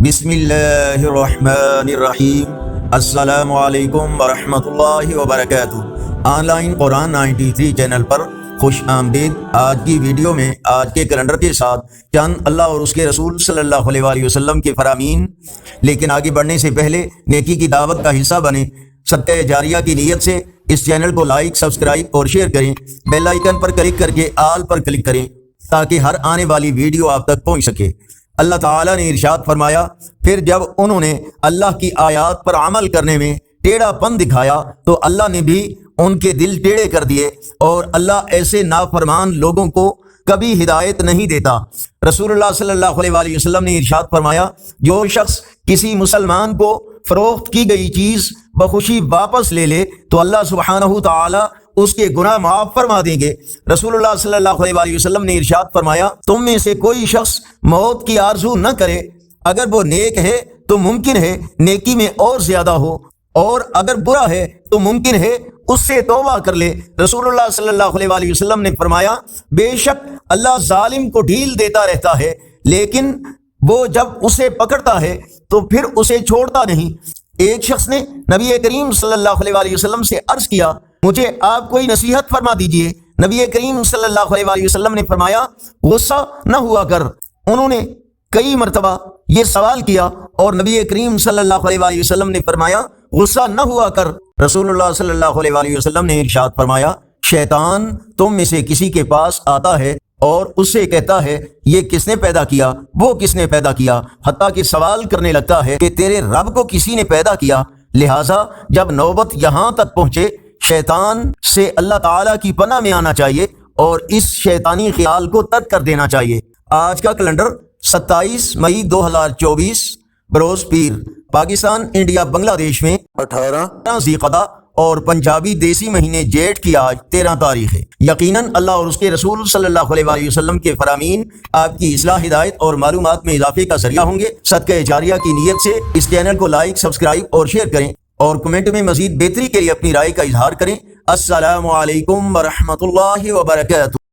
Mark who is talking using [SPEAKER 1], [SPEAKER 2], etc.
[SPEAKER 1] بسم اللہ الرحمن الرحیم۔ السلام علیکم ورحمۃ اللہ وبرکاتہ۔ آن لائن قرآن 93 چینل پر خوش آمدید۔ آج کی ویڈیو میں آج کے کیلنڈر کے ساتھ چند اللہ اور اس کے رسول صلی اللہ علیہ وآلہ وسلم کے فرامین، لیکن آگے بڑھنے سے پہلے نیکی کی دعوت کا حصہ بنیں۔ صدقہ جاریہ کی نیت سے اس چینل کو لائک، سبسکرائب اور شیئر کریں۔ بیل آئیکن پر کلک کر کے آل پر کلک کریں تاکہ ہر آنے والی ویڈیو آپ تک پہنچ سکے۔ اللہ تعالیٰ نے ارشاد فرمایا، پھر جب انہوں نے اللہ کی آیات پر عمل کرنے میں ٹیڑھا پن دکھایا تو اللہ نے بھی ان کے دل ٹیڑھے کر دیے، اور اللہ ایسے نافرمان لوگوں کو کبھی ہدایت نہیں دیتا۔ رسول اللہ صلی اللہ علیہ وآلہ وسلم نے ارشاد فرمایا، جو شخص کسی مسلمان کو فروخت کی گئی چیز بخوشی واپس لے لے تو اللہ سبحانہ تعالی اس کے گناہ معاف فرما دیں گے۔ رسول اللہ صلی اللہ علیہ وآلہ وسلم نے ارشاد فرمایا، تم میں سے کوئی شخص موت کی آرزو نہ کرے، اگر وہ نیک ہے تو ممکن ہے نیکی میں اور زیادہ ہو، اور اگر برا ہے تو ممکن ہے اس سے توبہ کر لے۔ رسول اللہ صلی اللہ علیہ وآلہ وسلم نے فرمایا، بے شک اللہ ظالم کو ڈھیل دیتا رہتا ہے، لیکن وہ جب اسے پکڑتا ہے تو پھر اسے چھوڑتا نہیں۔ ایک شخص نے نبی کریم صلی اللہ علیہ وآلہ وسلم سے عرض کیا، مجھے آپ کوئی نصیحت فرما دیجئے۔ نبی کریم صلی اللہ علیہ وآلہ وسلم نے فرمایا، غصہ نہ ہوا کر۔ انہوں نے کئی مرتبہ یہ سوال کیا اور نبی کریم صلی اللہ علیہ وآلہ وسلم نے فرمایا، غصہ نہ ہوا کر۔ رسول اللہ صلی اللہ علیہ وآلہ وسلم نے ارشاد فرمایا، شیطان تم میں سے کسی کے پاس آتا ہے اور اس سے کہتا ہے، یہ کس نے پیدا کیا، وہ کس نے پیدا کیا، حتیٰ کہ سوال کرنے لگتا ہے کہ تیرے رب کو کسی نے پیدا کیا۔ لہٰذا جب نوبت یہاں تک پہنچے، شیطان سے اللہ تعالیٰ کی پناہ میں آنا چاہیے اور اس شیطانی خیال کو ترک کر دینا چاہیے۔ آج کا کیلنڈر 27 مئی 2024 بروز پیر، پاکستان، انڈیا، بنگلہ دیش میں 18 ذی-القعدہ اور پنجابی دیسی مہینے جیٹھ کی آج 13 تاریخ ہے۔ یقیناً اللہ اور اس کے رسول صلی اللہ علیہ وآلہ وسلم کے فرامین آپ کی اصلاح، ہدایت اور معلومات میں اضافے کا ذریعہ ہوں گے۔ صدقہ جاریہ کی نیت سے اس چینل کو لائک، سبسکرائب اور شیئر کریں، اور کمنٹ میں مزید بہتری کے لیے اپنی رائے کا اظہار کریں۔ السلام علیکم ورحمۃ اللہ وبرکاتہ۔